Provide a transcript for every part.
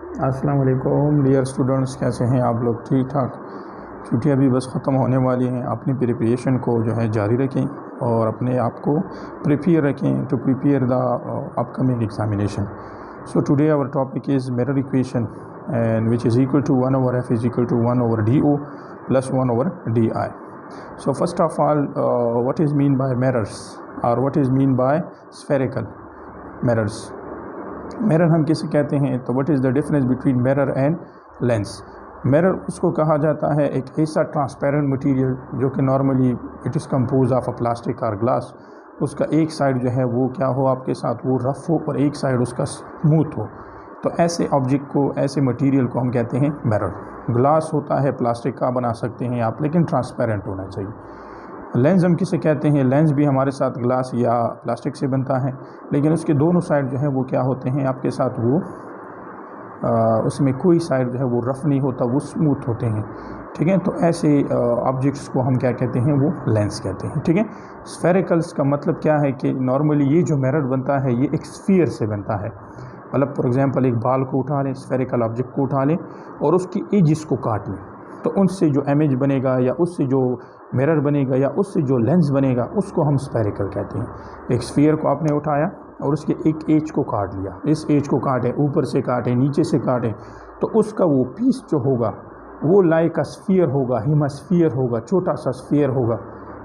अस्सलाम वालेकुम dear students, कैसे हैं आप लोग? ठीक ठाक। छुट्टियां भी बस ख़त्म होने वाली हैं। अपनी प्रिपरेशन को जो है जारी रखें और अपने आप को प्रिपेयर रखें to prepare the upcoming examination. So today our topic is mirror equation and which is equal to 1/f is equal to 1/do plus 1/di। So first of all, what is mean by mirrors और what is mean by spherical mirrors. Mirror हम किसे कहते हैं? तो what is the difference between mirror and lens. Mirror उसको कहा जाता है एक ऐसा ट्रांसपेरेंट मटेरियल जो कि normally it is compose of a plastic और ग्लास। उसका एक साइड जो है वो क्या हो आपके साथ, वो रफ़ हो और एक साइड उसका स्मूथ हो। तो ऐसे ऑब्जेक्ट को, ऐसे मटेरियल को हम कहते हैं मिरर। ग्लास होता है, प्लास्टिक का बना सकते हैं आप, लेकिन ट्रांसपेरेंट होना चाहिए। लेंस हम किसे कहते हैं? लेंस भी हमारे साथ ग्लास या प्लास्टिक से बनता है, लेकिन उसके दोनों साइड जो है वो क्या होते हैं आपके साथ, वो उसमें कोई साइड जो है वो रफ़ नहीं होता, वो स्मूथ होते हैं। ठीक है, तो ऐसे ऑब्जेक्ट्स को हम क्या कहते हैं? वो लेंस कहते हैं। ठीक है, स्फेरिकल्स का मतलब क्या है कि नॉर्मली ये जो मिरर बनता है ये एक स्फीयर से बनता है। मतलब फॉर एग्जांपल एक बाल को उठा लें, स्फेरिकल ऑब्जेक्ट को उठा लें और उसकी एजिस को काट लें, तो उनसे जो इमेज बनेगा या उससे जो मिरर बनेगा या उससे जो लेंस बनेगा उसको हम स्फेरिकल कहते हैं। एक स्फीयर को आपने उठाया और उसके एक एज को काट लिया, इस एज को काटें, ऊपर से काटें, नीचे से काटें, तो उसका वो पीस जो होगा वो लाइक अ स्फीयर होगा, हेमिस्फीयर होगा, छोटा सा स्फीयर होगा।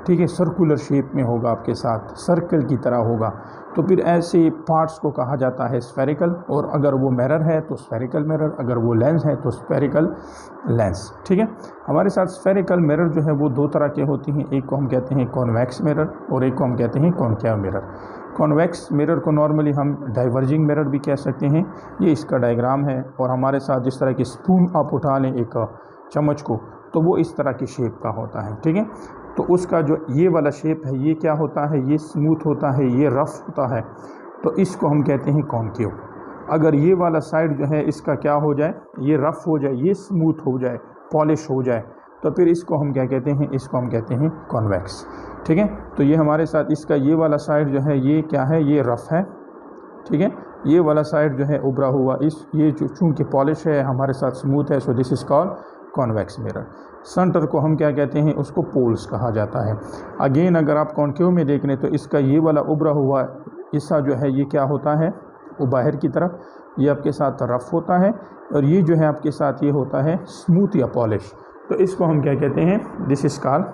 ठीक है, सर्कुलर शेप में होगा, आपके साथ सर्कल की तरह होगा। तो फिर ऐसे पार्ट्स को कहा जाता है स्फेरिकल। और अगर वो मिरर है तो स्फेरिकल मिरर, अगर वो लेंस है तो स्फेरिकल लेंस। ठीक है, हमारे साथ स्फेरिकल मिरर जो है वो दो तरह के होती हैं। एक को हम कहते हैं कॉन्वेक्स मिरर और एक को हम कहते हैं कॉनकेव मिरर। कॉन्वेक्स मिरर को नॉर्मली हम डाइवर्जिंग मिरर भी कह सकते हैं। ये इसका डायग्राम है। और हमारे साथ जिस तरह की स्पून आप उठा लें एक चम्मच को, तो वो इस तरह की शेप का होता है। ठीक है, तो उसका जो ये वाला शेप है ये क्या होता है? ये स्मूथ होता है, ये रफ़ होता है, तो इसको हम कहते हैं कॉनकेव। अगर ये वाला साइड जो है इसका क्या हो जाए, ये रफ़ हो जाए, ये स्मूथ हो जाए, पॉलिश हो जाए, तो फिर इसको हम क्या कहते हैं? इसको हम कहते हैं कॉन्वेक्स। ठीक है, तो ये हमारे साथ इसका ये वाला साइड जो है ये क्या है? ये रफ़ है। ठीक है, ये वाला साइड जो है उभरा हुआ, इस ये चूँकि पॉलिश है, हमारे साथ स्मूथ है, so this is called convex mirror. Centre को हम क्या कहते हैं? उसको पोल्स कहा जाता है। अगेन अगर आप कॉनकेव में देख लें तो इसका ये वाला उभरा हुआ हिस्सा जो है ये क्या होता है? वो बाहर की तरफ, ये आपके साथ रफ़ होता है, और ये जो है आपके साथ ये होता है स्मूथ या पॉलिश। तो इसको हम क्या कहते हैं? This is called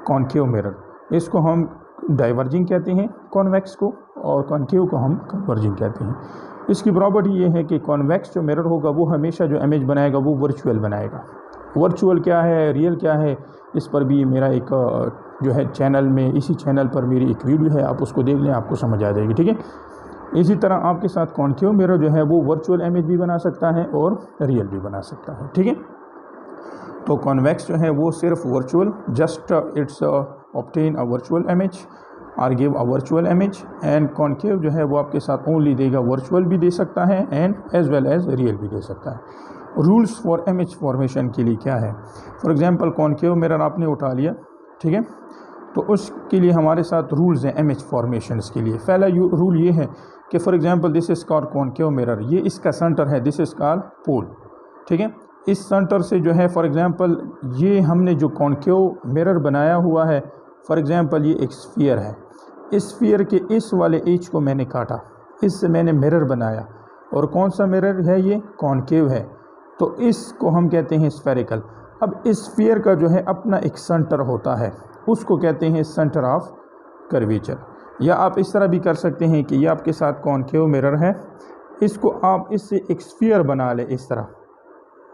concave mirror. इसको हम डाइवर्जिंग कहते हैं कॉन्वेक्स को, और कॉनकेव को हम कन्वर्जिंग कहते हैं। इसकी प्रॉपर्टी ये है कि कॉन्वेक्स जो मिरर होगा वो हमेशा जो इमेज बनाएगा वो वर्चुअल बनाएगा। वर्चुअल क्या है, रियल क्या है, इस पर भी मेरा एक जो है चैनल में, इसी चैनल पर मेरी एक वीडियो है, आप उसको देख लें, आपको समझ आ जाएगी। ठीक है, इसी तरह आपके साथ कॉनकेव मिरर जो है वो वर्चुअल इमेज भी बना सकता है और रियल भी बना सकता है। ठीक है, तो कॉन्वेक्स जो है वो सिर्फ virtual, just it's obtain a virtual image और give a virtual image. And concave जो है वो आपके साथ ओनली देगा, वर्चुअल भी दे सकता है and as well as real भी दे सकता है। रूल्स फॉर इमेज फॉर्मेशन के लिए क्या है? फॉर एग्जांपल कॉनकेव मिरर आपने उठा लिया, ठीक है, तो उसके लिए हमारे साथ रूल्स हैं इमेज फॉर्मेशंस के लिए। पहला रूल ये है कि for example this is called concave mirror, ये इसका सेंटर है, दिस इज कॉल्ड पोल। ठीक है, इस सेंटर से जो है फॉर एग्जांपल ये हमने जो कॉनकेव मिरर बनाया हुआ है, फॉर एग्जांपल ये एक स्फीयर है, इस स्फीयर के इस वाले एज को मैंने काटा, इससे मैंने मिरर बनाया, और कौन सा मिरर है? ये कॉनकेव है, तो इसको हम कहते हैं स्फेरिकल। अब इस स्फीयर का जो है अपना एक सेंटर होता है, उसको कहते हैं सेंटर ऑफ कर्वेचर। या आप इस तरह भी कर सकते हैं कि ये आपके साथ कॉनकेव मिरर है, इसको आप इससे एक स्फीयर बना ले इस तरह।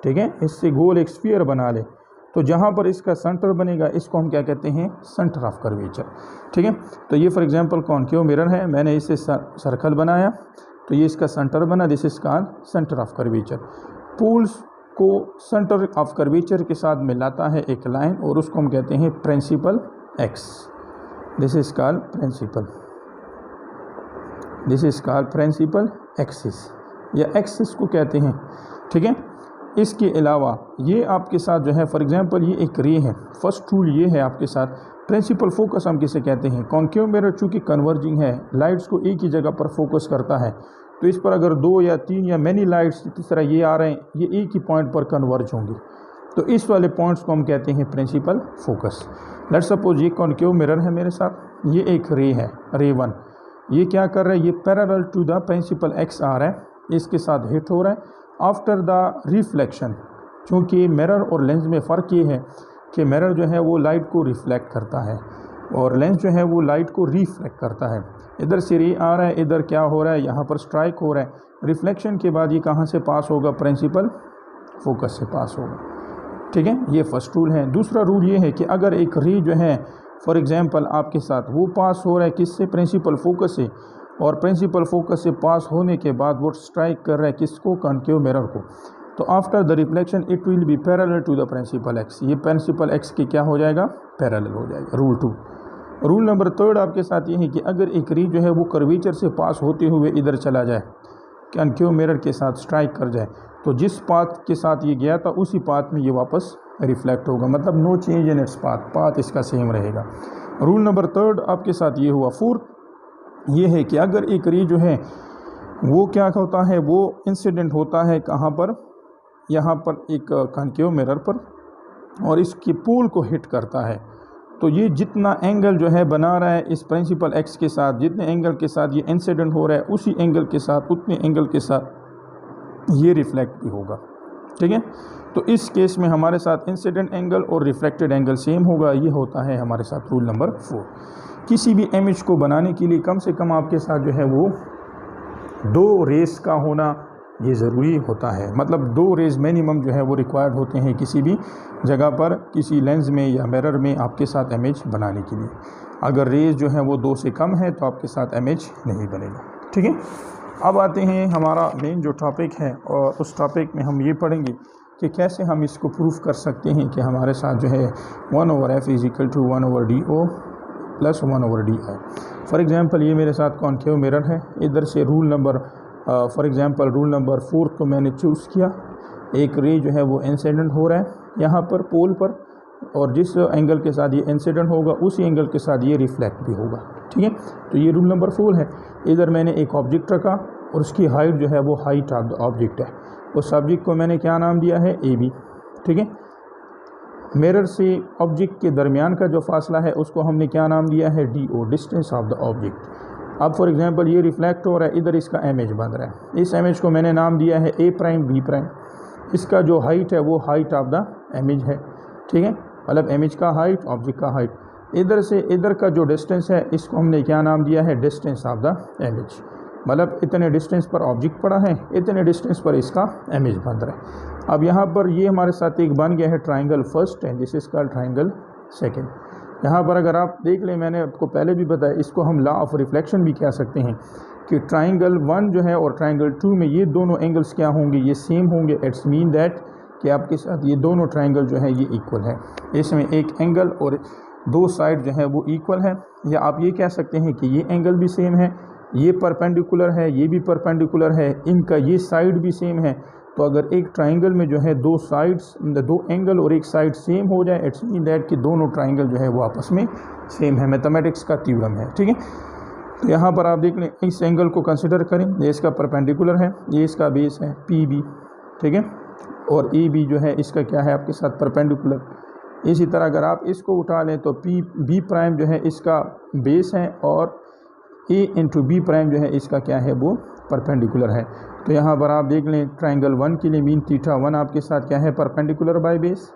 ठीक है, इससे गोल एक स्फीयर बना ले, तो जहाँ पर इसका सेंटर बनेगा इसको हम क्या कहते हैं? Centre of curvature. ठीक है, तो ये फॉर एग्जांपल कॉनकेव मिरर है, मैंने इससे सर्कल बनाया, तो ये इसका सेंटर बना, this is called centre of curvature. Poles को सेंटर ऑफ कर्वेचर के साथ मिलाता है एक लाइन, और उसको हम कहते हैं principal axis. This is called principal, this is called principal axis या एक्सिस को कहते हैं। ठीक है, इसके अलावा ये आपके साथ जो है फॉर एग्जांपल ये एक रे है, फर्स्ट रूल ये है आपके साथ प्रिंसिपल फोकस हम किसे कहते हैं? कॉनकेव मिरर चूँकि कन्वर्जिंग है, लाइट्स को एक ही जगह पर फोकस करता है, तो इस पर अगर 2 या 3 या मैनी लाइट्स इस तरह ये आ रहे हैं, ये एक ही पॉइंट पर कन्वर्ज होंगे, तो इस वाले पॉइंट्स को हम कहते हैं प्रिंसिपल फोकस। लेट्स सपोज ये कॉन्केव मिरर है मेरे साथ, ये एक रे है, रे 1, ये क्या कर रहा है, ये parallel to the principal axis आ रहा है, इसके साथ हिट हो रहा है। आफ्टर द रिफ्लेक्शन, क्योंकि मिरर और लेंस में फ़र्क ये है कि मिरर जो है वो लाइट को रिफ्लेक्ट करता है और लेंस जो है वो लाइट को रिफ्लेक्ट करता है। इधर से रे आ रहा है, इधर क्या हो रहा है, यहाँ पर स्ट्राइक हो रहा है। रिफ्लेक्शन के बाद ये कहाँ से पास होगा, प्रिंसिपल फोकस से पास होगा। ठीक है, ये फर्स्ट रूल है। दूसरा रूल ये है कि अगर एक रे जो है फॉर एग्जांपल आपके साथ वो पास हो रहा है किससे, प्रिंसिपल फोकस से, और प्रिंसिपल फोकस से पास होने के बाद वो स्ट्राइक कर रहा है किसको, कॉन्केव मिरर को, तो after the reflection it will be parallel to the principal axis, ये प्रिंसिपल एक्स के क्या हो जाएगा, पैरेलल हो जाएगा। रूल 2। रूल नंबर 3 आपके साथ ये है कि अगर एक रे जो है वो कर्वेचर से पास होते हुए इधर चला जाए, कॉन्केव मिरर के साथ स्ट्राइक कर जाए, तो जिस पाथ के साथ ये गया था उसी पाथ में ये वापस रिफ्लेक्ट होगा, मतलब no change in its path, path इसका सेम रहेगा। रूल नंबर 3 आपके साथ ये हुआ। 4th ये है कि अगर एक रे जो है वो क्या होता है, वो इंसिडेंट होता है कहाँ पर, यहाँ पर एक कॉन्केव मिरर पर, और इसकी पोल को हिट करता है, तो ये जितना एंगल जो है बना रहा है इस प्रिंसिपल एक्स के साथ, जितने एंगल के साथ ये इंसिडेंट हो रहा है उसी एंगल के साथ, उतने एंगल के साथ ये रिफ्लेक्ट भी होगा। ठीक है, तो इस केस में हमारे साथ इंसिडेंट एंगल और रिफ्लेक्टेड एंगल सेम होगा। ये होता है हमारे साथ रूल नंबर 4। किसी भी इमेज को बनाने के लिए कम से कम आपके साथ जो है वो 2 रेस का होना ये ज़रूरी होता है, मतलब 2 रेज मिनिमम जो है वो रिक्वायर्ड होते हैं किसी भी जगह पर, किसी लेंस में या मिरर में आपके साथ इमेज बनाने के लिए। अगर रेज जो है वो 2 से कम है तो आपके साथ इमेज नहीं बनेगा। ठीक है, अब आते हैं हमारा मेन जो टॉपिक है, और उस टॉपिक में हम ये पढ़ेंगे कि कैसे हम इसको प्रूफ कर सकते हैं कि हमारे साथ जो है 1/f = 1/do + 1/di। For example ये मेरे साथ कॉन्केव मिरर है, इधर से rule number for example rule number 4 को मैंने चूज़ किया। एक रे जो है वो इंसिडेंट हो रहा है यहाँ पर पोल पर, और जिस एंगल के साथ ये इंसिडेंट होगा उसी एंगल के साथ ये रिफ्लेक्ट भी होगा। ठीक है, तो ये रूल नंबर 4 है। इधर मैंने एक ऑब्जेक्ट रखा और उसकी हाइट जो है वो हाइट ऑफ द ऑब्जेक्ट है, उस ऑब्जेक्ट को मैंने क्या नाम दिया है, AB। ठीक है, मिरर से ऑब्जेक्ट के दरमियान का जो फासला है उसको हमने क्या नाम दिया है, DO, distance of the object. अब फॉर एग्जांपल ये रिफ्लेक्ट हो रहा है, इधर इसका इमेज बन रहा है, इस इमेज को मैंने नाम दिया है A', B'। इसका जो हाइट है वो हाइट ऑफ द इमेज है। ठीक है, मतलब इमेज का हाइट, ऑब्जेक्ट का हाइट। इधर से इधर का जो डिस्टेंस है इसको हमने क्या नाम दिया है, डिस्टेंस ऑफ द इमेज, मतलब इतने डिस्टेंस पर ऑब्जेक्ट पड़ा है, इतने डिस्टेंस पर इसका इमेज बन रहा है। अब यहाँ पर ये हमारे साथ एक बन गया है triangle first and this is called triangle second. यहाँ पर अगर आप देख लें, मैंने आपको पहले भी बताया, इसको हम लॉ ऑफ रिफ्लेक्शन भी कह सकते हैं कि ट्राइंगल 1 जो है और ट्राइंगल 2 में ये दोनों एंगल्स क्या होंगे, ये सेम होंगे। इट्स मीन दैट कि आपके साथ ये दोनों ट्राइंगल जो है ये इक्वल है, इसमें एक एंगल और 2 साइड जो है वो इक्वल है। या आप ये कह सकते हैं कि ये एंगल भी सेम है, ये परपेंडिकुलर है, ये भी परपेंडिकुलर है, इनका ये साइड भी सेम है। तो अगर एक ट्राइंगल में जो है 2 साइड्स, 2 एंगल और एक साइड सेम हो जाए, इट्स मीन दैट कि दोनों ट्राइंगल जो है वो आपस में सेम है। मैथमेटिक्स का थ्योरम है। ठीक है, तो यहाँ पर आप देख लें, इस एंगल को कंसिडर करें, ये इसका परपेंडिकुलर है, ये इसका बेस है PB। ठीक है, और AB जो है इसका क्या है आपके साथ, परपेंडिकुलर। इसी तरह अगर आप इसको उठा लें तो B' जो है इसका बेस है, और A × B' जो है इसका क्या है, वो परपेंडिकुलर है। तो यहाँ पर आप देख लें, ट्राइंगल 1 के लिए मीन θ1 आपके साथ क्या है, perpendicular by base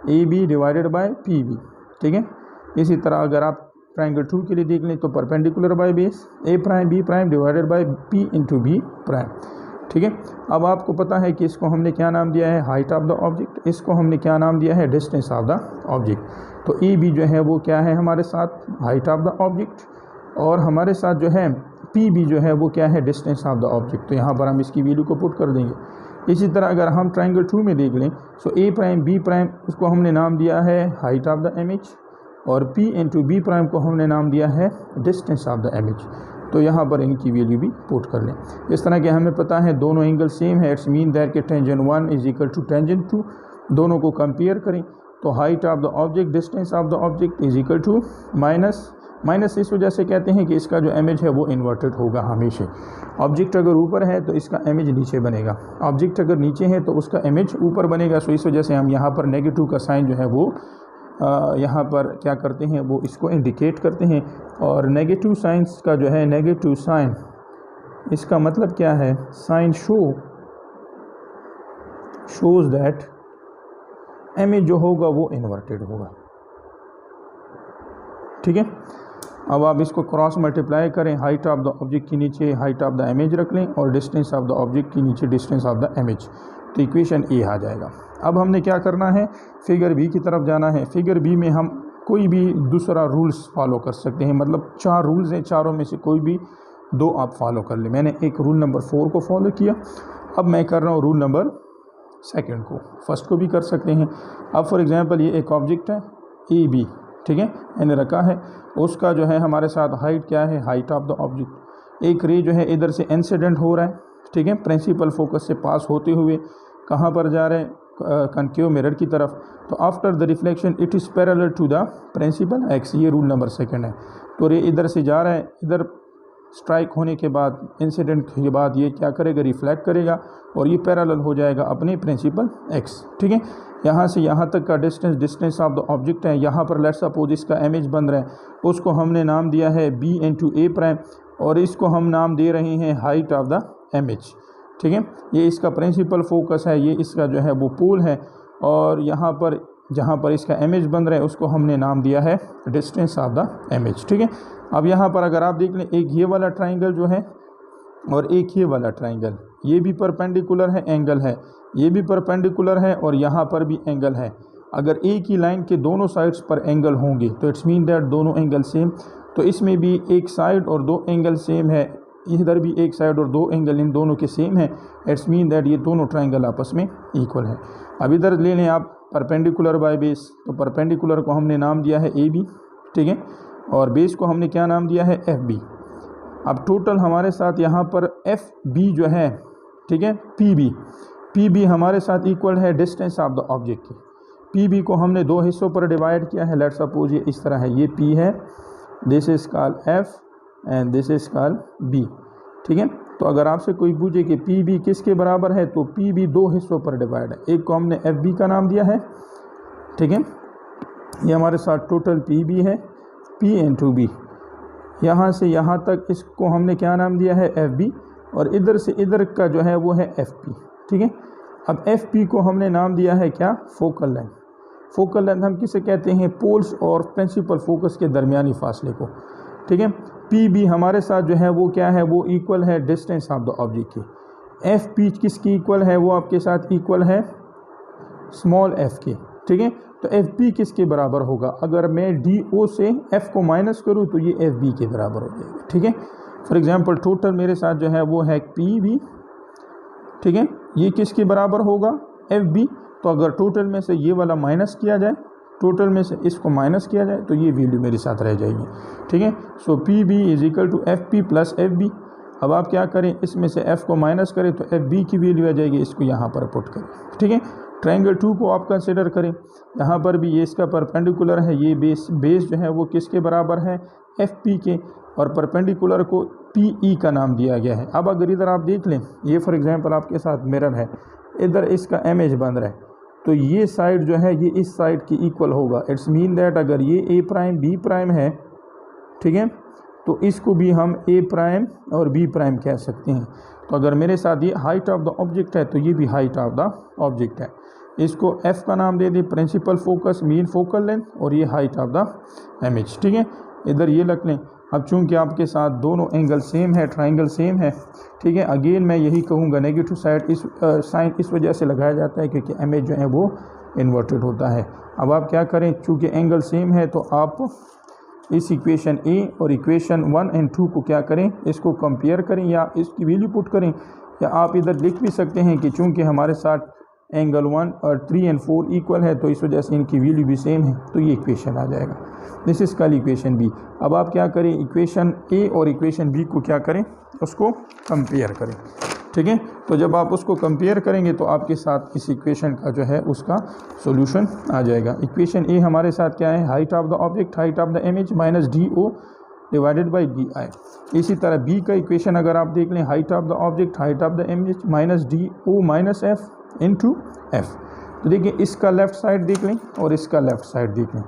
AB divided by PB। ठीक है, इसी तरह अगर आप ट्राइंगल 2 के लिए देख लें तो perpendicular by base A', B' divided by P × B'। ठीक है, अब आपको पता है कि इसको हमने क्या नाम दिया है, हाइट ऑफ द ऑब्जेक्ट, इसको हमने क्या नाम दिया है, डिस्टेंस ऑफ द ऑब्जेक्ट। तो AB जो है वो क्या है हमारे साथ, हाइट ऑफ द ऑब्जेक्ट, और हमारे साथ जो है PB जो है वो क्या है, डिस्टेंस ऑफ द ऑब्जेक्ट। तो यहाँ पर हम इसकी वैल्यू को पुट कर देंगे। इसी तरह अगर हम ट्राइंगल 2 में देख लें, सो A', B' उसको हमने नाम दिया है हाइट ऑफ द इमेज, और P × B' को हमने नाम दिया है डिस्टेंस ऑफ द इमेज। तो यहाँ पर इनकी वैल्यू भी पुट कर लें। इस तरह के हमें पता है दोनों एंगल सेम है, इट्स मीन दैट कि टेंजेंट 1 = टेंजेंट 2। दोनों को कंपेयर करें तो height of the object, distance of the object = minus minus इस वजह से कहते हैं कि इसका जो इमेज है वो इन्वर्टेड होगा हमेशा। ऑब्जेक्ट अगर ऊपर है तो इसका इमेज नीचे बनेगा, ऑब्जेक्ट अगर नीचे है तो उसका इमेज ऊपर बनेगा। सो इस वजह से हम यहाँ पर नेगेटिव का साइन जो है वो यहाँ पर क्या करते हैं, वो इसको इंडिकेट करते हैं। और नेगेटिव साइंस का जो है, नेगेटिव साइन, इसका मतलब क्या है, साइन शोज दैट इमेज जो होगा वो इन्वर्टेड होगा। ठीक है, अब आप इसको क्रॉस मल्टीप्लाई करें, हाइट ऑफ द ऑब्जेक्ट के नीचे हाइट ऑफ द इमेज रख लें और डिस्टेंस ऑफ द ऑब्जेक्ट के नीचे डिस्टेंस ऑफ द इमेज, तो इक्वेशन ए आ जाएगा। अब हमने क्या करना है, फिगर बी की तरफ जाना है। फिगर बी में हम कोई भी दूसरा रूल्स फॉलो कर सकते हैं, मतलब 4 रूल्स हैं, चारों में से कोई भी 2 आप फॉलो कर लें। मैंने एक रूल नंबर 4 को फॉलो किया, अब मैं कर रहा हूँ रूल नंबर 2 को। फर्स्ट को भी कर सकते हैं। अब फॉर एग्जांपल ये एक ऑब्जेक्ट है ए बी, ठीक है, मैंने रखा है, उसका जो है हमारे साथ हाइट क्या है, हाइट ऑफ द ऑब्जेक्ट। एक रे जो है इधर से इंसिडेंट हो रहा है, ठीक है, प्रिंसिपल फोकस से पास होते हुए कहाँ पर जा रहे हैं, कनकेव मिरर की तरफ। तो after the reflection it is parallel to the principal axis, ये रूल नंबर 2 है। तो रे इधर से जा रहा है, इधर स्ट्राइक होने के बाद, इंसिडेंट के बाद ये क्या करेगा, रिफ्लेक्ट करेगा और ये पैरेलल हो जाएगा अपने प्रिंसिपल एक्स। ठीक है, यहाँ से यहाँ तक का डिस्टेंस ऑफ द ऑब्जेक्ट है। यहाँ पर लेट्स सपोज इसका इमेज बन रहा है, उसको हमने नाम दिया है b इंटू ए प्राइम और इसको हम नाम दे रहे हैं हाइट ऑफ द इमेज। ठीक है, ये इसका प्रिंसिपल फोकस है, ये इसका जो है वो पोल है और यहाँ पर जहाँ पर इसका इमेज बन रहा है उसको हमने नाम दिया है डिस्टेंस ऑफ द इमेज। ठीक है, अब यहाँ पर अगर आप देख लें, एक ये वाला ट्राइंगल जो है और एक ये वाला ट्राइंगल, ये भी परपेंडिकुलर है, एंगल है, ये भी परपेंडिकुलर है और यहाँ पर भी एंगल है। अगर एक ही लाइन के दोनों साइड्स पर एंगल होंगे तो इट्स मीन दैट दोनों एंगल सेम। तो इसमें भी एक साइड और 2 एंगल सेम है, इधर भी एक साइड और 2 एंगल इन दोनों के सेम है, इट्स मीन दैट ये दोनों ट्राइंगल आपस में इक्वल है। अब इधर ले लें आप परपेंडिकुलर बाय बेस, तो परपेंडिकुलर को हमने नाम दिया है ए बी, ठीक है, और बेस को हमने क्या नाम दिया है एफ बी। अब टोटल हमारे साथ यहाँ पर एफ बी जो है, ठीक है, पी बी हमारे साथ इक्वल है डिस्टेंस ऑफ द ऑब्जेक्ट की। पी बी को हमने 2 हिस्सों पर डिवाइड किया है। लेट्स सपोज ये इस तरह है, ये पी है, this is called F and this is called B. ठीक है, तो अगर आपसे कोई पूछे कि पी बी किसके बराबर है, तो पी बी 2 हिस्सों पर डिवाइड है। एक को हमने एफ बी का नाम दिया है, ठीक है, ये हमारे साथ टोटल पी बी है, पी इंटू बी, यहाँ से यहाँ तक इसको हमने क्या नाम दिया है एफ बी और इधर से इधर का जो है वो है एफ पी। ठीक है, अब एफ पी को हमने नाम दिया है क्या, फोकल लेंथ। फोकल लेंथ हम किसे कहते हैं, पोल्स और प्रिंसिपल फोकस के दरमियानी फासले को। ठीक है, पी बी हमारे साथ जो है वो क्या है, वो इक्वल है डिस्टेंस ऑफ द ऑब्जेक्ट की। एफ पी किसकी इक्वल है, वो आपके साथ इक्वल है स्मॉल एफ के। ठीक है, तो एफ बी किसके बराबर होगा, अगर मैं डी ओ से एफ को माइनस करूँ तो ये एफ बी के बराबर हो जाएगा। ठीक है, फॉर एग्जांपल टोटल मेरे साथ जो है वो है पी बी, ठीक है, ये किसके बराबर होगा, एफ बी। तो अगर टोटल में से ये वाला माइनस किया जाए, टोटल में से इसको माइनस किया जाए तो ये वैल्यू मेरे साथ रह जाएगी। ठीक है, so P B is equal to F P plus F B. अब आप क्या करें, इसमें से एफ को माइनस करें तो एफ बी की वैल्यू आ जाएगी, इसको यहाँ पर पुट करें। ठीक है, ट्रायंगल 2 को आप कंसिडर करें, यहाँ पर भी ये इसका परपेंडिकुलर है, ये बेस जो है वो किसके बराबर है, एफ पी के, और परपेंडिकुलर को पी ई का नाम दिया गया है। अब अगर इधर आप देख लें, ये फॉर एग्जांपल आपके साथ मिरर है, इधर इसका इमेज बन रहा है, तो ये साइड जो है ये इस साइड की इक्वल होगा। इट्स मीन दैट अगर ये ए प्राइम बी प्राइम है, ठीक है, तो इसको भी हम ए प्राइम और बी प्राइम कह सकते हैं। तो अगर मेरे साथ ये हाइट ऑफ द ऑब्जेक्ट है तो ये भी हाइट ऑफ द ऑब्जेक्ट है। इसको एफ का नाम दे दें principal focus, mean focal length, और ये हाइट ऑफ द इमेज। ठीक है, इधर ये रख लें। अब चूंकि आपके साथ दोनों एंगल सेम है, ट्राइंगल सेम है, ठीक है, अगेन मैं यही कहूँगा नेगेटिव साइड इस साइन इस वजह से लगाया जाता है क्योंकि इमेज जो है वो इन्वर्टेड होता है। अब आप क्या करें, चूँकि एंगल सेम है तो आप इस इक्वेशन ए और इक्वेशन 1 और 2 को क्या करें, इसको कंपेयर करें या इसकी वैल्यू पुट करें, या आप इधर लिख भी सकते हैं कि चूँकि हमारे साथ एंगल 1 और 3 और 4 इक्वल है तो इस वजह से इनकी वैल्यू भी सेम है, तो ये इक्वेशन आ जाएगा। This is called equation B. अब आप क्या करें, इक्वेशन ए और इक्वेशन बी को क्या करें, उसको कंपेयर करें। ठीक है। तो जब आप उसको कंपेयर करेंगे तो आपके साथ इस इक्वेशन का जो है उसका सॉल्यूशन आ जाएगा। इक्वेशन ए हमारे साथ क्या है, height of the object, height of the image minus D O divided by D I. इसी तरह बी का इक्वेशन अगर आप देख लें, height of the object, height of the image minus D O minus F into F. तो देखिए इसका लेफ़्ट साइड देख लें और इसका लेफ़्ट साइड देख लें,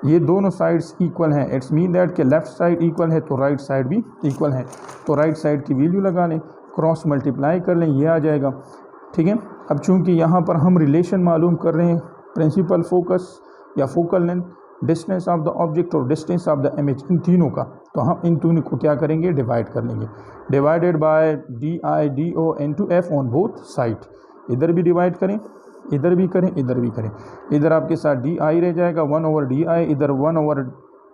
ये दोनों साइड्स इक्वल हैं। इट्स मीन दैट कि लेफ़्ट साइड इक्वल है तो राइट साइड भी इक्वल है। तो राइट साइड की वैल्यू लगा लें, क्रॉस मल्टीप्लाई कर लें, ये आ जाएगा। ठीक है। अब चूंकि यहाँ पर हम रिलेशन मालूम कर रहे हैं, प्रिंसिपल फोकस या focal length, distance of the object और डिस्टेंस ऑफ द इमेज, इन तीनों का, तो हम इन तीनों को क्या करेंगे, डिवाइड कर लेंगे। Divided by D I D O into F on both side. इधर भी डिवाइड करें, इधर भी करें, इधर भी करें। इधर आपके साथ डी आई रह जाएगा 1 ओवर डी आई, इधर 1 ओवर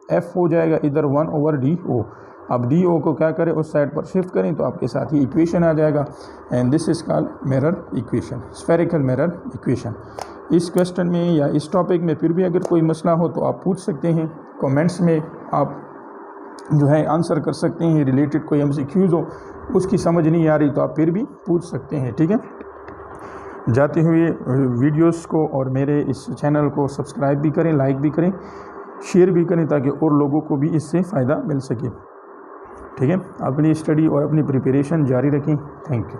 एफ हो जाएगा, इधर 1 ओवर डी ओ। अब डी ओ को क्या करें, उस साइड पर शिफ्ट करें तो आपके साथ ही इक्वेशन आ जाएगा। And this is called mirror equation, spherical mirror equation. इस क्वेश्चन में या इस टॉपिक में फिर भी अगर कोई मसला हो तो आप पूछ सकते हैं कमेंट्स में, आप जो है आंसर कर सकते हैं। रिलेटेड कोई MCQs हो, उसकी समझ नहीं आ रही तो आप फिर भी पूछ सकते हैं। ठीक है। जाते हुए वीडियोस को और मेरे इस चैनल को सब्सक्राइब भी करें, लाइक भी करें, शेयर भी करें ताकि और लोगों को भी इससे फ़ायदा मिल सके। ठीक है। अपनी स्टडी और अपनी प्रिपरेशन जारी रखें। Thank you.